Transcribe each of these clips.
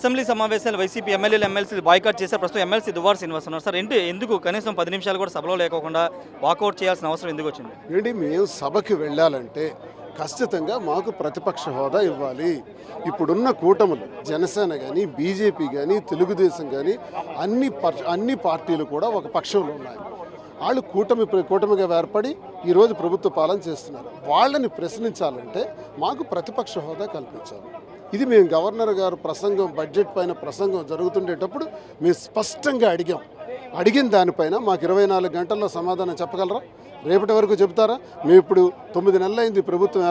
Assembly సమావేశాలు YCP ఎమ్మెల్యేలు ఎమ్మెల్సీలు బాయ్కాట్ చేశారు. ప్రస్తుతం ఎమ్మెల్సీ దువ్వాడ శ్రీనివాస్ ఉన్నారు. సార్ ఎందుకు కనీసం 10 నిమిషాలు కూడా సభలో లేకోకుండా వాకౌట్ చేయాల్సిన అవసరం ఎందుకు వచ్చింది? మేము సభకి వెళ్ళాలంటే ఖచ్చితంగా మాకు ప్రతిపక్ష హోదా ఇవ్వాలి. ఇప్పుడున్న కూటములు జనసేన కానీ బీజేపీ కానీ తెలుగుదేశం కానీ అన్ని పార్టీలు కూడా ఒక పక్షంలో ఉన్నాయి. వాళ్ళు కూటమిగా ఏర్పడి ఈరోజు ప్రభుత్వ పాలన చేస్తున్నారు. వాళ్ళని ప్రశ్నించాలంటే మాకు ప్రతిపక్ష హోదా కల్పించాలి. ఇది మేము గవర్నర్ గారు బడ్జెట్ పైన ప్రసంగం జరుగుతుండేటప్పుడు మేము స్పష్టంగా అడిగిన దానిపైన మాకు 24 గంటల్లో సమాధానం చెప్పగలరా? రేపటి వరకు చెబుతారా? మేము ఇప్పుడు 9 నెలలైంది ప్రభుత్వం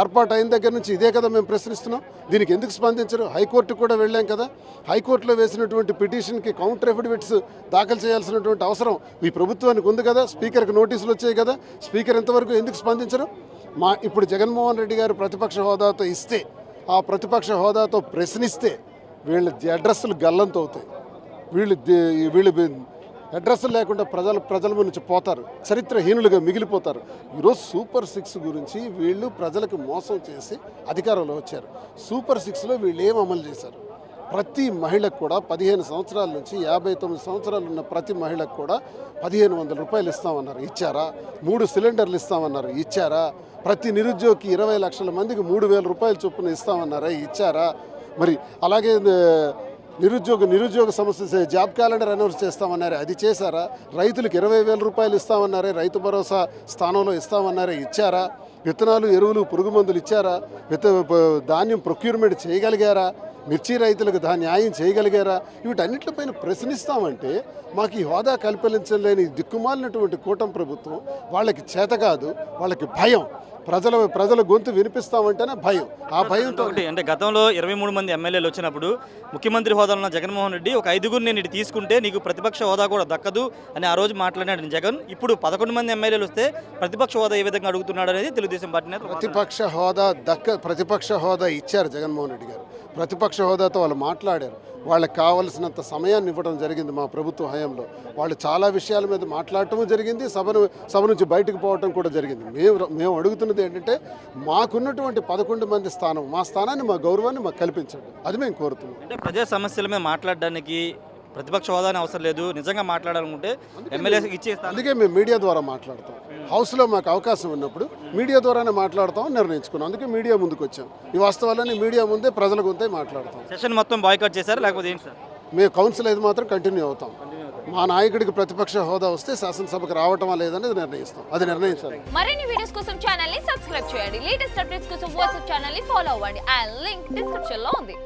ఏర్పాటు అయిన దగ్గర నుంచి ఇదే కదా మేము ప్రశ్నిస్తున్నాం. దీనికి ఎందుకు స్పందించరు? హైకోర్టుకు కూడా వెళ్ళాం కదా. హైకోర్టులో వేసినటువంటి పిటిషన్కి కౌంటర్ ఎఫిడవిట్స్ దాఖలు చేయాల్సినటువంటి అవసరం ఈ ప్రభుత్వానికి ఉంది కదా. స్పీకర్కి నోటీసులు వచ్చాయి కదా. స్పీకర్ ఎంతవరకు ఎందుకు స్పందించరు? ఇప్పుడు జగన్మోహన్ రెడ్డి గారు ప్రతిపక్ష హోదాతో ఇస్తే, ఆ ప్రతిపక్ష హోదాతో ప్రశ్నిస్తే వీళ్ళ అడ్రస్సులు గల్లంతో అవుతాయి. వీళ్ళు అడ్రస్లు లేకుండా ప్రజల నుంచి పోతారు, చరిత్రహీనులుగా మిగిలిపోతారు. ఈరోజు సూపర్ 6 గురించి వీళ్ళు ప్రజలకు మోసం చేసి అధికారంలో వచ్చారు. సూపర్ 6లో వీళ్ళు ఏం అమలు చేశారు? ప్రతి మహిళకు కూడా 15 సంవత్సరాల నుంచి 59 సంవత్సరాలు ఉన్న ప్రతి మహిళకు కూడా 1500 రూపాయలు ఇస్తామన్నారు, ఇచ్చారా? 3 సిలిండర్లు ఇస్తామన్నారు, ఇచ్చారా? ప్రతి నిరుద్యోగికి 20 లక్షల మందికి 3000 రూపాయల చొప్పున ఇస్తామన్నారా, ఇచ్చారా? మరి అలాగే నిరుద్యోగ సమస్య జాబ్ క్యాలెండర్ అనౌన్స్ చేస్తామన్నారే, అది చేశారా? రైతులకు 20,000 రూపాయలు ఇస్తామన్నారే, రైతు భరోసా స్థానంలో ఇస్తామన్నారే, ఇచ్చారా? విత్తనాలు, ఎరువులు, పురుగు మందులు ఇచ్చారా? ధాన్యం ప్రొక్యూర్మెంట్ చేయగలిగారా? మిర్చి రైతులకు న్యాయం చేయగలిగారా? వీటన్నిటిపైన ప్రశ్నిస్తామంటే మాకు ఈ హోదా కల్పించలేని దిక్కుమాలినటువంటి కూటమి ప్రభుత్వం, వాళ్ళకి చేత కాదు, వాళ్ళకి భయం. ప్రజల గొంతు వినిపిస్తామంటేనే భయం. ఆ భయంతో అంటే గతంలో 23 మంది ఎమ్మెల్యేలు వచ్చినప్పుడు ముఖ్యమంత్రి హోదాలో ఉన్న జగన్మోహన్ రెడ్డి ఒక 5గురు నేను ఇటు తీసుకుంటే నీకు ప్రతిపక్ష హోదా కూడా దక్కదు అని ఆ రోజు మాట్లాడినాడు జగన్. ఇప్పుడు 11 మంది ఎమ్మెల్యేలు వస్తే ప్రతిపక్ష హోదా ఏ విధంగా అడుగుతున్నాడు అనేది తెలుగుదేశం పార్టీ నేత. ప్రతిపక్ష హోదా ఇచ్చారు జగన్మోహన్ రెడ్డి గారు. ప్రతిపక్ష హోదాతో వాళ్ళు మాట్లాడారు. వాళ్ళకి కావలసినంత సమయాన్ని ఇవ్వడం జరిగింది మా ప్రభుత్వ హయాంలో. వాళ్ళు చాలా విషయాల మీద మాట్లాడటం జరిగింది, సభ నుంచి బయటకు పోవటం కూడా జరిగింది. మేము అడుగుతున్నది ఏంటంటే మాకున్నటువంటి 11 మంది స్థానం, మా స్థానాన్ని, మా గౌరవాన్ని మాకు కల్పించండి. అది మేము కోరుతున్నాం. అంటే ప్రజా సమస్యల మీద మాట్లాడడానికి ప్రతిపక్ష హోదాని అవసరం లేదు, నిజంగా మాట్లాడాలనుకుంటే ఎమ్మెల్యేకి ఇచ్చేస్తాం. అందుకే మేము మీడియా ద్వారా మాట్లాడతాం. హౌస్లో మాకు అవకాశం ఉన్నప్పుడు మీడియా ద్వారానే మాట్లాడతామని నిర్ణయించుకున్నాం. అందుకే మీడియా ముందుకు వచ్చాం. ఈ వాస్తవాలన్నీ మీడియా ముందే, ప్రజల ముందే మాట్లాడతాం. సెషన్ మొత్తం బాయ్కాట్ చేశారు లేకపోతే ఏంటి సార్? మేము కౌన్సిల్ అయితే మాత్రం కంటిన్యూ అవుతాం. మా నాయకుడికి ప్రతిపక్ష హోదా వస్తే శాసనసభకు రావటమా లేదనేది నిర్ణయిస్తాం. అది నిర్ణయించాలి. మరిన్ని వీడియోస్ కోసం ఛానల్ ని సబ్స్క్రైబ్ చేయండి. లేటెస్ట్ అప్డేట్స్ కోసం వాట్సాప్ ఛానల్ ని ఫాలో అవ్వండి. ఆ లింక్ డిస్క్రిప్షన్ లో ఉంది.